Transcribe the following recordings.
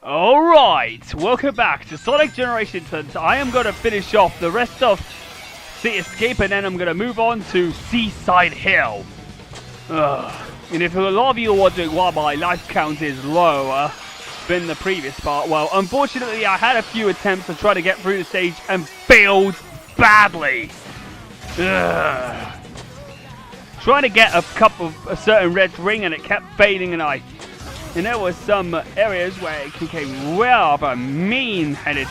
Alright, welcome back to Sonic Generations, and I am going to finish off the rest of Sea Escape, and then I'm going to move on to Seaside Hill. And if a lot of you are wondering why my life count is lower than the previous part, well, unfortunately I had a few attempts to try to get through the stage and failed badly. Trying to get a certain red ring, and it kept failing, and there were some areas where it became rather mean-headed.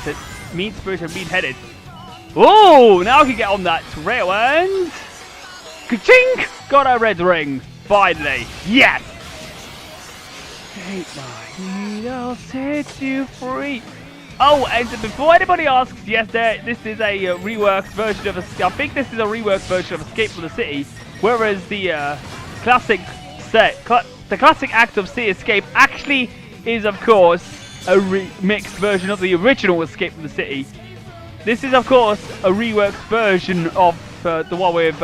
Oh, now I can get on that trail, and ka-chink! Got a red ring, finally. Yes! Take my needle, set you free. Oh, and before anybody asks, yes, this is a reworked version of I think this is a reworked version of Escape from the City, whereas the classic act of Sea Escape actually is, of course, a remixed version of the original Escape from the City. This is, of course, a reworked version of the one with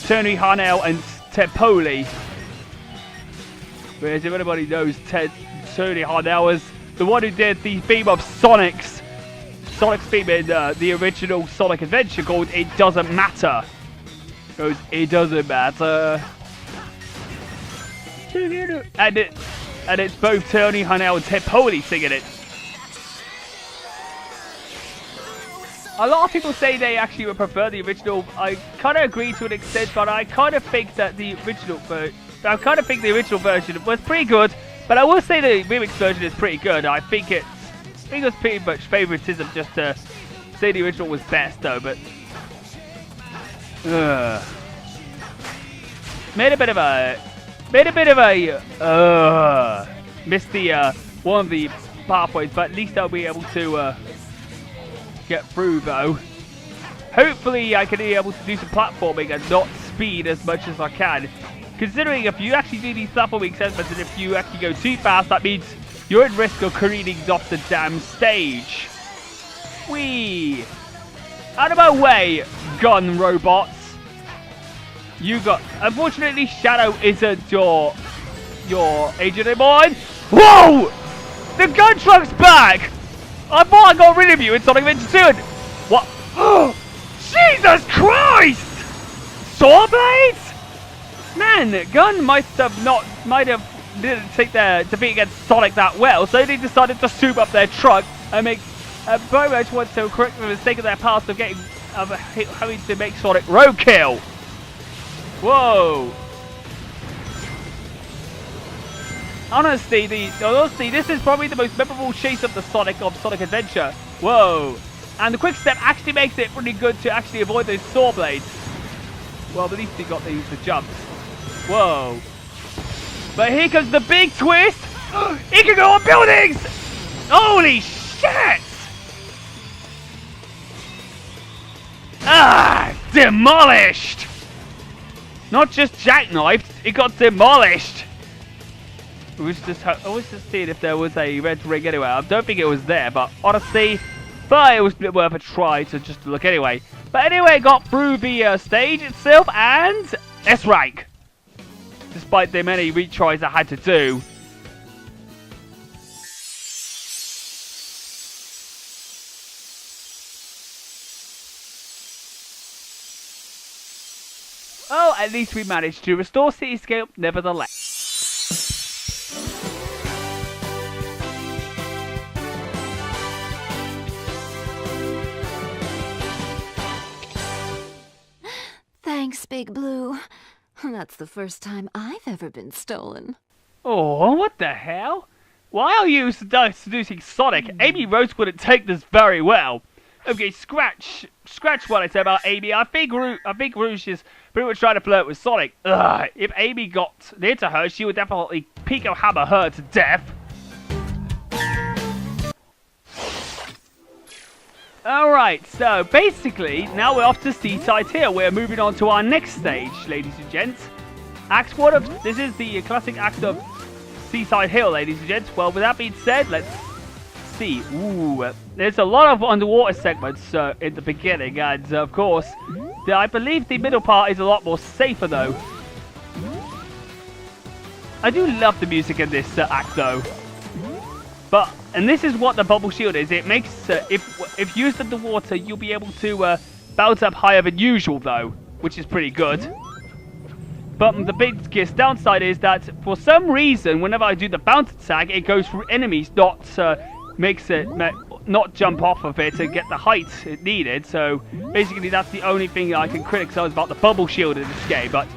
Tony Harnell and Ted Poley. Whereas if anybody knows, Tony Harnell was the one who did the theme of Sonic's theme in the original Sonic Adventure called It Doesn't Matter. It goes, it doesn't matter. And it's both Tony Harnell and Ted Poley singing it. A lot of people say they actually would prefer the original. I kind of agree to an extent, but I kind of think that the original version was pretty good. But I will say the remix version is pretty good. I think it's pretty much favoritism just to say the original was best, though. But missed the one of the pathways, but at least I'll be able to get through, though. Hopefully I can be able to do some platforming and not speed as much as I can. Considering if you actually do these platforming segments and if you actually go too fast, that means you're at risk of careening off the damn stage. Whee! Out of my way, gun robots. Unfortunately, Shadow isn't your agent anymore. Whoa! The gun truck's back! I thought I got rid of you in Sonic Adventure 2. What? Jesus Christ! Saw blades? Man, Gun didn't take their defeat against Sonic that well, so they decided to soup up their truck and very much want to correct the mistake of their past of having to make Sonic roadkill. Whoa! Honestly, this is probably the most memorable chase of Sonic Adventure. Whoa! And the quick step actually makes it pretty good to actually avoid those saw blades. Well, at least he got the jumps. Whoa! But here comes the big twist. He can go on buildings. Holy shit! Demolished! Not just jackknifed, it got demolished! I was just seeing if there was a red ring anywhere. I don't think it was there, but honestly, it was worth a try to just look anyway. But anyway, got through the stage itself and S rank. Despite the many retries I had to do. Oh, at least we managed to restore Cityscape nevertheless. Thanks, Big Blue. That's the first time I've ever been stolen. Oh, what the hell? Why are you seducing Sonic? Amy Rose wouldn't take this very well. Okay, scratch what I said about Amy. I think Rouge is pretty much trying to flirt with Sonic. If Amy got near to her, she would definitely Pico Hammer her to death. Alright, so basically, now we're off to Seaside Hill. We're moving on to our next stage, ladies and gents. This is the classic act of Seaside Hill, ladies and gents. Well, with that being said, let's see. Ooh, there's a lot of underwater segments in the beginning, and of course, I believe the middle part is a lot more safer though. I do love the music in this act though. And this is what the bubble shield is. It makes, if used underwater, you'll be able to bounce up higher than usual though, which is pretty good. But the biggest downside is that for some reason, whenever I do the bounce attack, it goes through enemies, not jump off of it to get the height it needed. So basically, that's the only thing I can criticize about the bubble shield in this game. But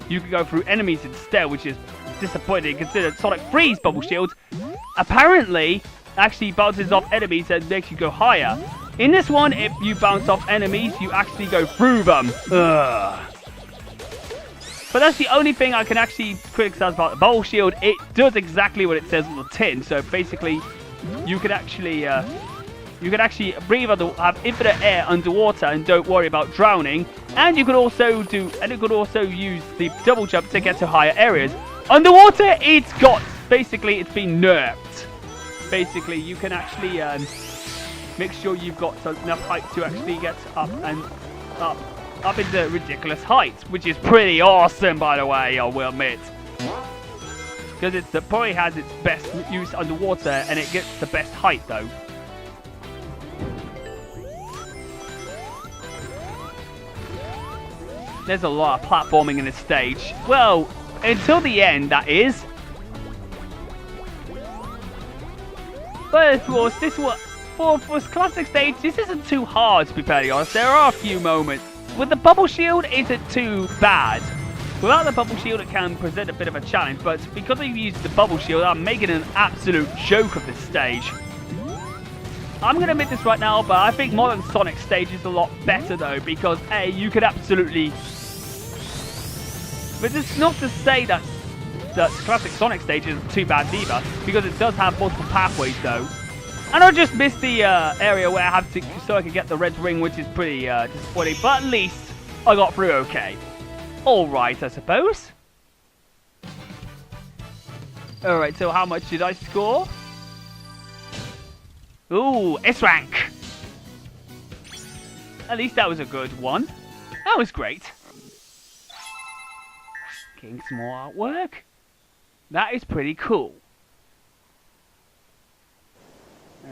you can go through enemies instead, which is disappointing considering Sonic 3's bubble shield apparently actually bounces off enemies and makes you go higher. In this one, if you bounce off enemies, you actually go through them. Ugh. But that's the only thing I can actually criticize about the bubble shield. It does exactly what it says on the tin. So basically, you can actually breathe have infinite air underwater and don't worry about drowning. And you could also use the double jump to get to higher areas. Underwater, it's been nerfed. Basically, you can actually make sure you've got enough height to actually get up into ridiculous heights, which is pretty awesome, by the way, I will admit. Because it probably has its best use underwater, and it gets the best height, though. There's a lot of platforming in this stage. Well, until the end, that is. But of course, for classic stage, this isn't too hard, to be fairly honest. There are a few moments. With the bubble shield, it isn't too bad. Without the bubble shield, it can present a bit of a challenge, but because I've used the bubble shield, I'm making an absolute joke of this stage. I'm going to admit this right now, but I think modern Sonic stage is a lot better, though, because, A, you could absolutely... But it's not to say that classic Sonic stage isn't too bad either, because it does have multiple pathways, though. And I just missed the area where I have to, so I could get the red ring, which is pretty disappointing. But at least I got through okay. Alright, I suppose. Alright, so how much did I score? Ooh, S rank. At least that was a good one. That was great. Getting some more artwork. That is pretty cool.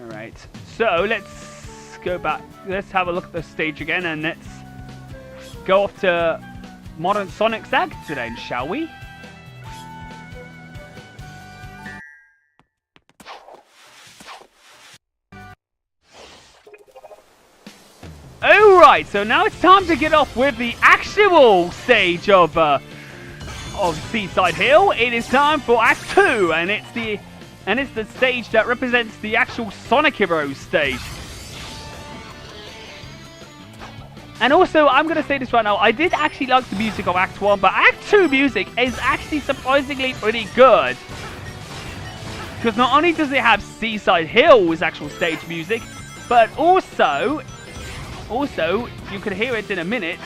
Alright, so let's go back. Let's have a look at the stage again, and let's go off to modern Sonic Saga then, shall we? Alright, so now it's time to get off with the actual stage of Seaside Hill. It is time for Act 2, and it's the stage that represents the actual Sonic Heroes stage. And also, I'm going to say this right now, I did actually like the music of Act 1, but Act 2 music is actually surprisingly pretty good. Because not only does it have Seaside Hill's actual stage music, but also, you can hear it in a minute.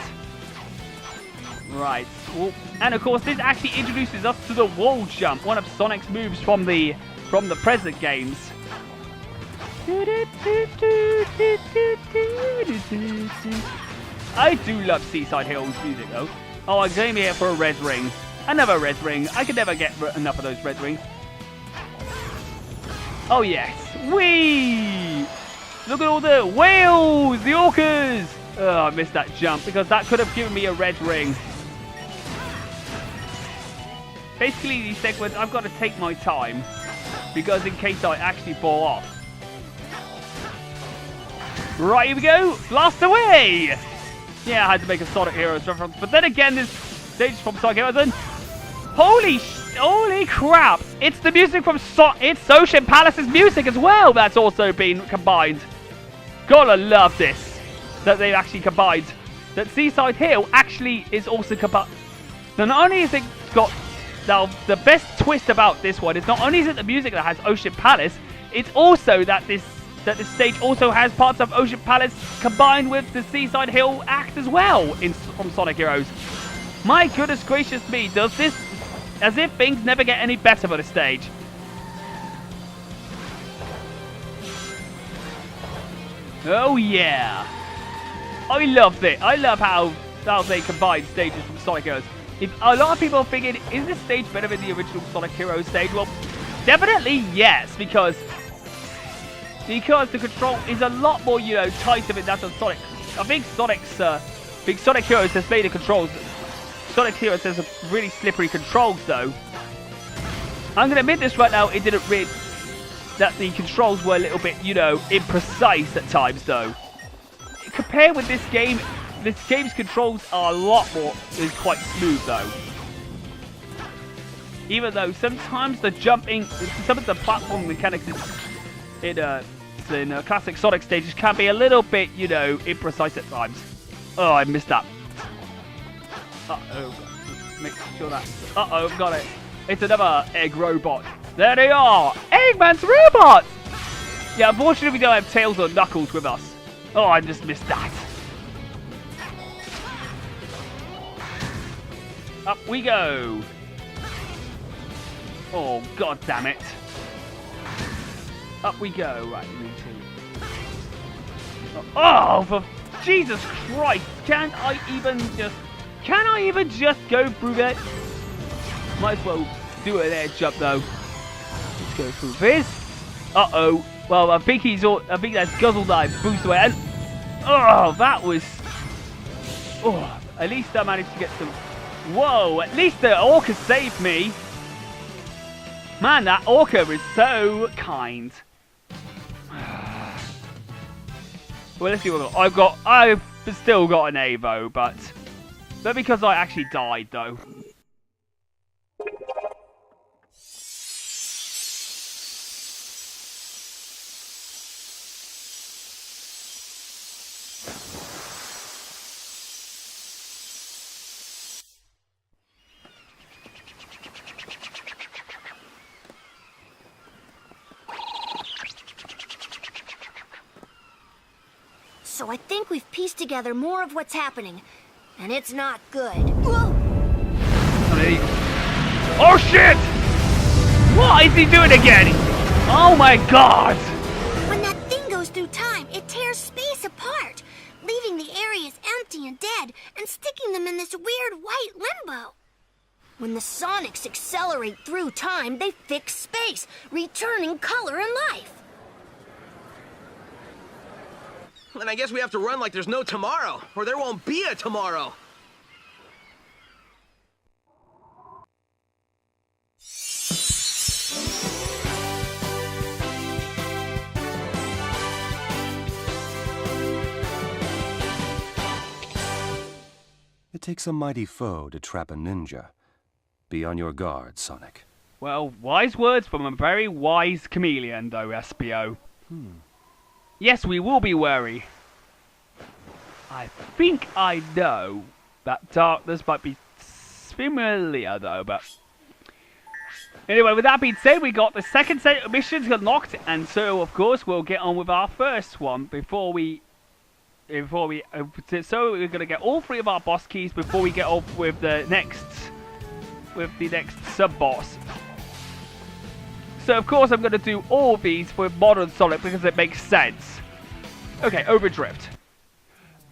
Right. Well, and of course, this actually introduces us to the wall jump, one of Sonic's moves from the present games. I do love Seaside Hill's music though. Oh, I came here for a red ring. Another red ring. I could never get enough of those red rings. Oh yes. Whee! Look at all the whales, the orcas. Oh, I missed that jump because that could have given me a red ring. Basically, these segments, I've got to take my time because in case I actually fall off. Right, here we go. Blast away. Yeah, I had to make a Sonic Heroes reference. But then again, this stage is from Sonic Heroes. And holy crap. It's the music from it's Ocean Palace's music as well that's also been combined. Gotta love this. That they've actually combined. That Seaside Hill actually is also combined. Now, not only is it got... Now, the best twist about this one is not only is it the music that has Ocean Palace, it's also that this stage also has parts of Ocean Palace combined with the Seaside Hill act as well from Sonic Heroes. My goodness gracious me, does this as if things never get any better for the stage. Oh yeah. I love it. I love how they combine stages from Sonic Heroes. If a lot of people are thinking, is this stage better than the original Sonic Heroes stage? Well, definitely yes, because the control is a lot more, you know, tighter than that of Sonic. I think Sonic Heroes has made the controls. Sonic Heroes has a really slippery controls though. I'm gonna admit this right now. It didn't really that the controls were a little bit, you know, imprecise at times though. Compared with this game's controls are a lot more, is quite smooth though. Even though sometimes the jumping, some of the platform mechanics in classic Sonic stages can be a little bit, you know, imprecise at times. Oh, I missed that. Uh-oh. Make sure that... Uh-oh, got it. It's another egg robot. There they are! Eggman's robots! Yeah, unfortunately we don't have Tails or Knuckles with us. Oh, I just missed that. Up we go. Oh, god damn it. Up we go. Right, me too. Oh, for Jesus Christ. Can I even just go through that? Might as well do an air jump though. Let's go through this. Uh-oh. Well, I think that's Guzzle Dive boost away. And, oh, that was... Oh, at least I managed to get some... Whoa, at least the Orca saved me. Man, that Orca is so kind. Well, let's see what I've still got an Avo, but because I actually died, though. So I think we've pieced together more of what's happening, and it's not good. Whoa! Oh shit! What is he doing again? Oh my god! When that thing goes through time, it tears space apart, leaving the areas empty and dead, and sticking them in this weird white limbo. When the Sonics accelerate through time, they fix space, returning color and life. Then I guess we have to run like there's no tomorrow, or there won't be a tomorrow. It takes a mighty foe to trap a ninja. Be on your guard, Sonic. Well, wise words from a very wise chameleon, though, SPO. Yes, we will be wary. I think I know that darkness might be familiar, though, but... Anyway, with that being said, we got the second set of missions unlocked, and so, of course, we'll get on with our first one so we're going to get all three of our boss keys before we get off with the next sub-boss. So, of course, I'm going to do all these with modern Sonic because it makes sense. Okay, overdrift.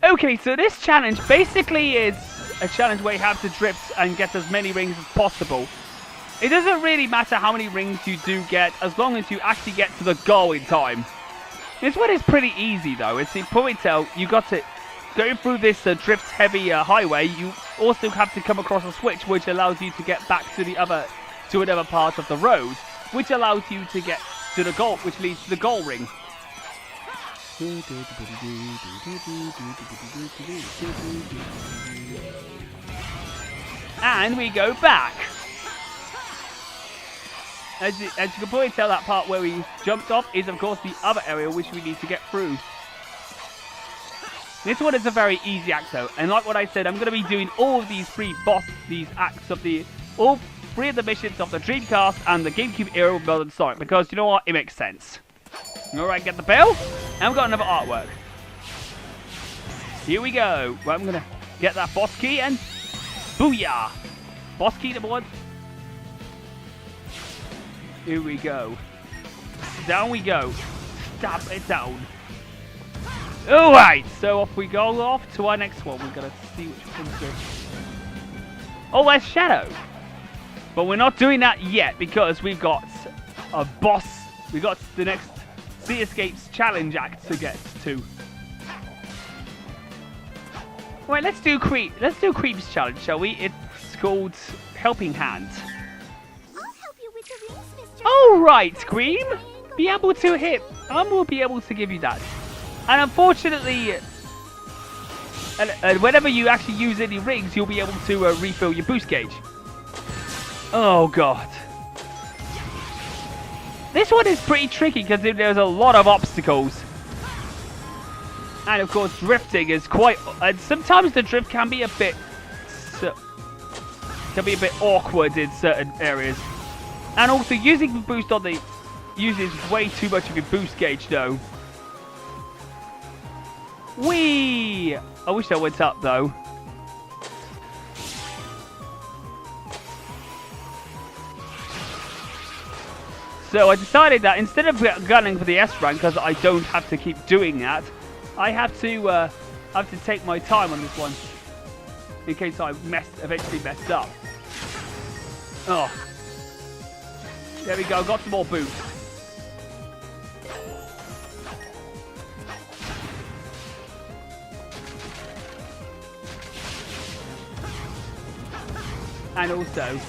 Okay, so this challenge basically is a challenge where you have to drift and get as many rings as possible. It doesn't really matter how many rings you do get, as long as you actually get to the goal in time. This one is pretty easy, though. As you probably tell, you got to go through this drift-heavy highway. You also have to come across a switch, which allows you to get back to another part of the road, which allows you to get to the goal, which leads to the goal ring. And we go back. As you can probably tell, that part where we jumped off is, of course, the other area which we need to get through. This one is a very easy act, though, and like what I said, I'm going to be doing all of these acts of all three of the missions of the Dreamcast and the GameCube era of Modern Sonic, because you know what, it makes sense. Alright, get the bell, and we've got another artwork. Here we go. Right, I'm going to get that boss key, and booyah! Boss key number one. Here we go. Down we go. Stab it down. Alright, so off we go off to our next one. We're going to see which one's good. Oh, there's Shadow. But we're not doing that yet because we've got a boss. We got the next Sea Escapes Challenge Act to get to. Right, let's do Creep's Challenge, shall we? It's called Helping Hand. I'll help you with the rings, Mr. All right, Cream. Be able to hit. I will be able to give you that. And unfortunately, whenever you actually use any rings, you'll be able to refill your boost gauge. Oh god. This one is pretty tricky because there's a lot of obstacles. And of course, drifting is quite. And sometimes the drift can be a bit awkward in certain areas. And also, using the boost on the uses way too much of your boost gauge, though. Whee! I wish I went up though. So I decided that instead of gunning for the S rank, because I don't have to keep doing that, I have to take my time on this one in case I eventually messed up. Oh, there we go. Got some more boots. And also,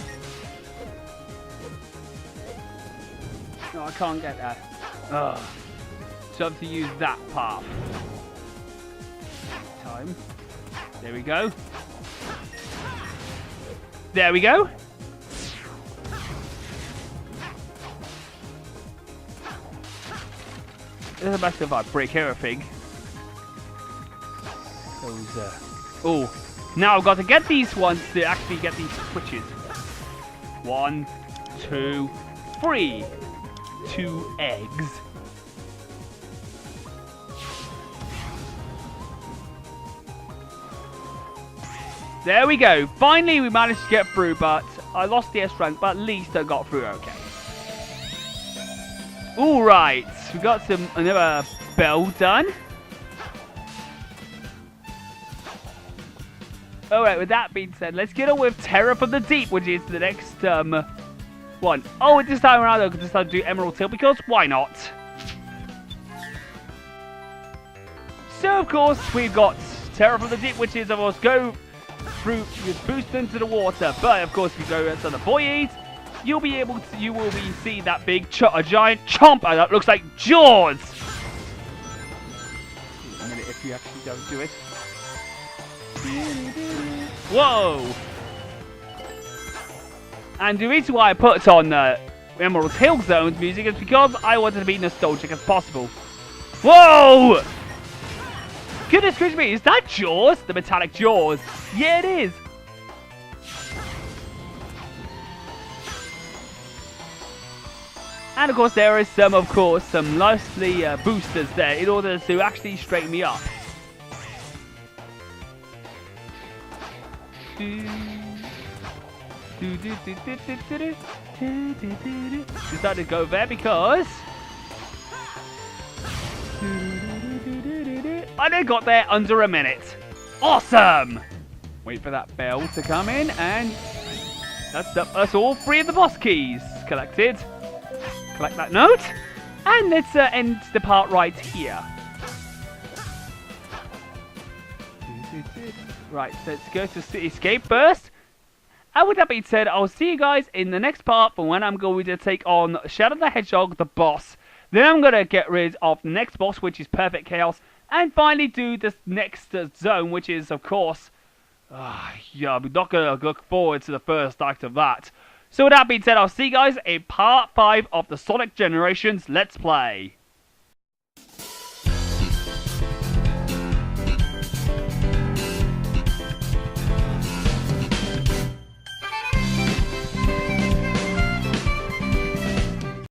no, I can't get that. Ugh. So I have to use that path. Time. There we go. There we go. It doesn't matter if I break everything. Those, oh. Now I've got to get these ones to actually get these switches. 1, 2, 3. 2 eggs. There we go. Finally, we managed to get through, but I lost the S rank, but at least I got through okay. Alright, we got another bell done. Alright, with that being said, let's get on with Terror from the Deep, which is the next one. Oh, this time around I could decide to do Emerald Hill because why not? So of course we've got Terror from the Deep, which is of course go through with boost into the water. But of course if you go to the void, you will be see that big a giant chomper that looks like Jaws. A minute if you actually don't do it. Whoa! And the reason why I put on Emerald Hill Zone's music is because I wanted to be nostalgic as possible. Whoa! Goodness gracious me, is that Jaws? The metallic Jaws? Yeah, it is. And of course there is some nicely boosters there in order to actually straighten me up. Decided to go there because I then got there under a minute. Awesome! Wait for that bell to come in, and that's all 3 of the boss keys collected. Collect that note, and let's end the part right here. Right, so let's go to City Escape first. And with that being said, I'll see you guys in the next part for when I'm going to take on Shadow the Hedgehog, the boss. Then I'm going to get rid of the next boss, which is Perfect Chaos. And finally do this next zone, which is, of course... yeah, I'm not going to look forward to the first act of that. So with that being said, I'll see you guys in part 5 of the Sonic Generations Let's Play.